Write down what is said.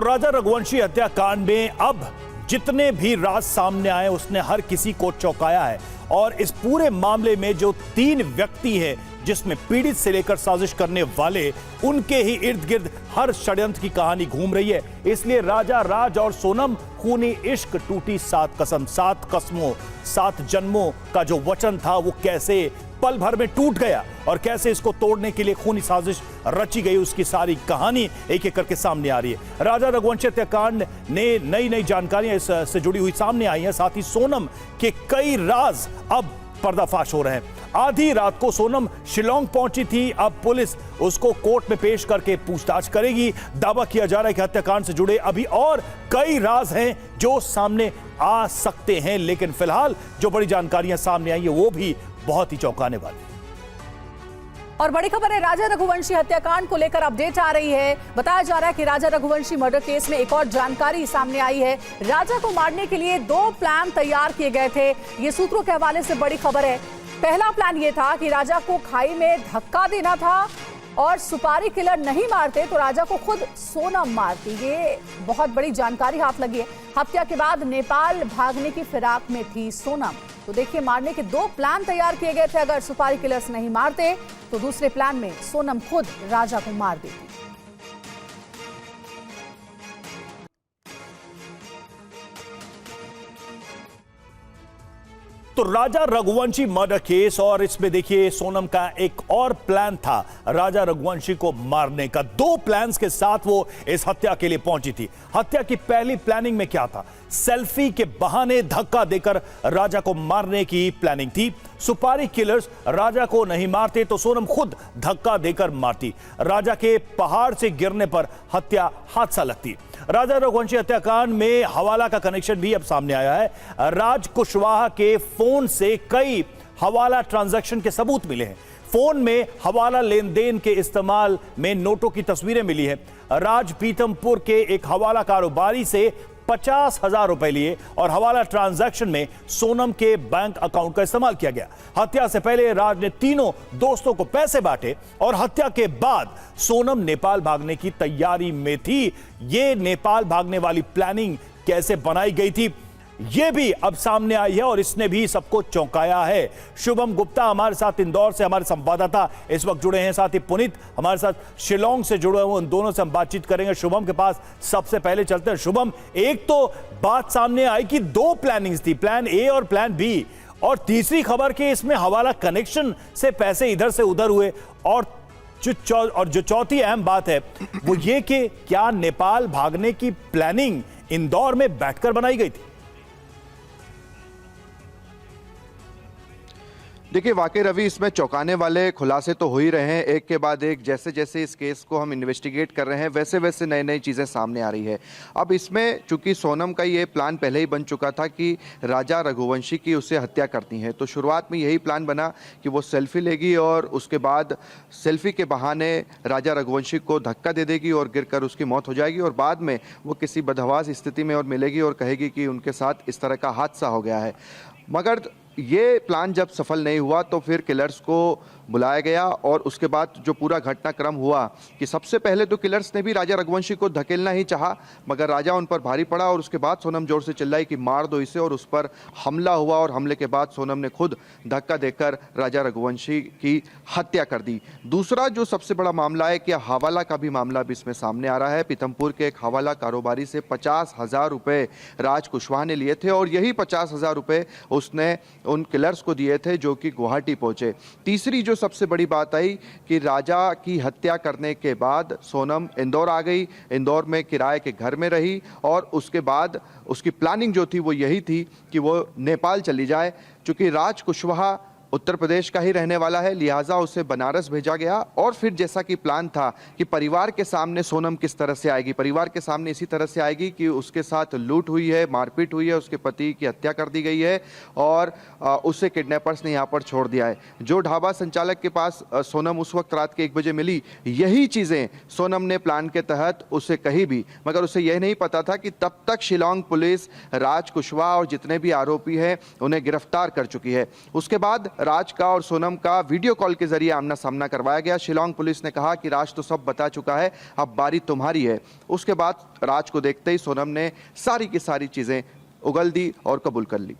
राजा रघुवंशी हत्याकांड में अब जितने भी राज सामने आए उसने हर किसी को चौंकाया है और इस पूरे मामले में जो 3 व्यक्ति हैं जिसमें पीड़ित से लेकर साजिश करने वाले उनके ही इर्द गिर्द हर षड्यंत्र की कहानी घूम रही है। इसलिए राजा राज और सोनम खूनी इश्क टूटी 7 कसम, 7 कस्मों 7 जन्मों का जो वचन था वो कैसे पल भर में टूट गया और कैसे इसको तोड़ने के लिए खूनी साजिश रची गई, उसकी सारी कहानी एक एक करके सामने आ रही है। राजा रघुवंशी हत्याकांड ने नई जानकारियां इससे जुड़ी हुई सामने आई हैं। साथ ही सोनम के कई राज अब पर्दाफाश हो रहे हैं। आधी रात को सोनम शिलोंग पहुंची थी, अब पुलिस उसको कोर्ट में पेश करके पूछताछ करेगी। दावा किया जा रहा है कि हत्याकांड से जुड़े अभी और कई राज हैं जो सामने आ सकते हैं, लेकिन फिलहाल जो बड़ी जानकारियां सामने आई है वो भी बहुत ही चौंकाने वाली। और बड़ी खबर है, राजा रघुवंशी हत्याकांड को लेकर अपडेट आ रही है। बताया जा रहा है कि राजा रघुवंशी मर्डर केस में एक और जानकारी सामने आई है। राजा को मारने के लिए 2 प्लान तैयार किए गए थे, ये सूत्रों के हवाले से बड़ी खबर है। पहला प्लान ये था कि राजा को खाई में धक्का देना था और सुपारी किलर नहीं मारते तो राजा को खुद सोनम मारती। ये बहुत बड़ी जानकारी हाथ लगी है। हत्या के बाद नेपाल भागने की फिराक में थी सोनम। तो देखिए, मारने के 2 प्लान तैयार किए गए थे। अगर सुपारी किलर्स नहीं मारते तो दूसरे प्लान में सोनम खुद राजा को मार देती। तो राजा रघुवंशी मर्डर केस और इसमें देखिए सोनम का एक और प्लान था राजा रघुवंशी को मारने का। 2 प्लान्स के साथ वो इस हत्या के लिए पहुंची थी। हत्या की पहली प्लानिंग में क्या था? सेल्फी के बहाने धक्का देकर राजा को मारने की प्लानिंग थी। सुपारी किलर्स राजा को नहीं मारते तो सोनम खुद धक्का देकर मारती। राजा के पहाड़ से गिरने पर हत्या हादसा लगती। राजा रघुवंशी हत्याकांड में हवाला का कनेक्शन भी अब सामने आया है। राज कुशवाहा के फोन से कई हवाला ट्रांजैक्शन के सबूत मिले हैं। फोन में हवाला लेन देन के इस्तेमाल में नोटों की तस्वीरें मिली है। राज पीथमपुर के एक हवाला कारोबारी से 50,000 रुपए लिए और हवाला ट्रांजैक्शन में सोनम के बैंक अकाउंट का इस्तेमाल किया गया। हत्या से पहले राज ने तीनों दोस्तों को पैसे बांटे और हत्या के बाद सोनम नेपाल भागने की तैयारी में थी। ये नेपाल भागने वाली प्लानिंग कैसे बनाई गई थी यह भी अब सामने आई है और इसने भी सबको चौंकाया है। शुभम गुप्ता हमारे साथ इंदौर से हमारे संवाददाता इस वक्त जुड़े हैं, साथ ही पुनीत हमारे साथ शिलोंग से जुड़े हुए, उन दोनों से हम बातचीत करेंगे। शुभम के पास सबसे पहले चलते हैं। शुभम, एक तो बात सामने आई कि 2 प्लानिंग्स थी, प्लान ए और प्लान बी, और तीसरी खबर कि इसमें हवाला कनेक्शन से पैसे इधर से उधर हुए, और जो चौथी अहम बात है वो ये कि क्या नेपाल भागने की प्लानिंग इंदौर में बैठकर बनाई गई थी? देखिए, वाकई रवि, इसमें चौंकाने वाले खुलासे तो हो ही रहे हैं एक के बाद एक। जैसे जैसे इस केस को हम इन्वेस्टिगेट कर रहे हैं वैसे वैसे नई नई चीज़ें सामने आ रही है। अब इसमें चूंकि सोनम का ये प्लान पहले ही बन चुका था कि राजा रघुवंशी की उससे हत्या करती है, तो शुरुआत में यही प्लान बना कि वो सेल्फी लेगी और उसके बाद सेल्फी के बहाने राजा रघुवंशी को धक्का दे देगी और गिरकर उसकी मौत हो जाएगी, और बाद में वो किसी बदहवास स्थिति में और मिलेगी और कहेगी कि उनके साथ इस तरह का हादसा हो गया है। मगर ये प्लान जब सफल नहीं हुआ तो फिर किलर्स को बुलाया गया और उसके बाद जो पूरा घटनाक्रम हुआ कि सबसे पहले तो किलर्स ने भी राजा रघुवंशी को धकेलना ही चाहा, मगर राजा उन पर भारी पड़ा और उसके बाद सोनम जोर से चिल्लाई कि मार दो इसे, और उस पर हमला हुआ और हमले के बाद सोनम ने खुद धक्का देकर राजा रघुवंशी की हत्या कर दी। दूसरा जो सबसे बड़ा मामला है कि हवाला का भी मामला भी इसमें सामने आ रहा है। पीथमपुर के एक हवाला कारोबारी से 50,000 रुपये राज कुशवाहा ने लिए थे और यही 50,000 रुपये उसने उन किलर्स को दिए थे जो कि गुवाहाटी पहुंचे। तीसरी जो सबसे बड़ी बात आई कि राजा की हत्या करने के बाद सोनम इंदौर आ गई, इंदौर में किराए के घर में रही और उसके बाद उसकी प्लानिंग जो थी वो यही थी कि वो नेपाल चली जाए। चूंकि राज कुशवाहा उत्तर प्रदेश का ही रहने वाला है, लिहाजा उसे बनारस भेजा गया। और फिर जैसा कि प्लान था कि परिवार के सामने सोनम किस तरह से आएगी, परिवार के सामने इसी तरह से आएगी कि उसके साथ लूट हुई है, मारपीट हुई है, उसके पति की हत्या कर दी गई है और उसे किडनैपर्स ने यहाँ पर छोड़ दिया है। जो ढाबा संचालक के पास सोनम उस वक्त रात के 1 बजे मिली, यही चीज़ें सोनम ने प्लान के तहत उसे कही भी, मगर उसे यह नहीं पता था कि तब तक शिलोंग पुलिस राज कुशवाहा और जितने भी आरोपी हैं उन्हें गिरफ्तार कर चुकी है। उसके बाद राज का और सोनम का वीडियो कॉल के जरिए आमना सामना करवाया गया। शिलांग पुलिस ने कहा कि राज तो सब बता चुका है, अब बारी तुम्हारी है। उसके बाद राज को देखते ही सोनम ने सारी की सारी चीजें उगल दी और कबूल कर ली।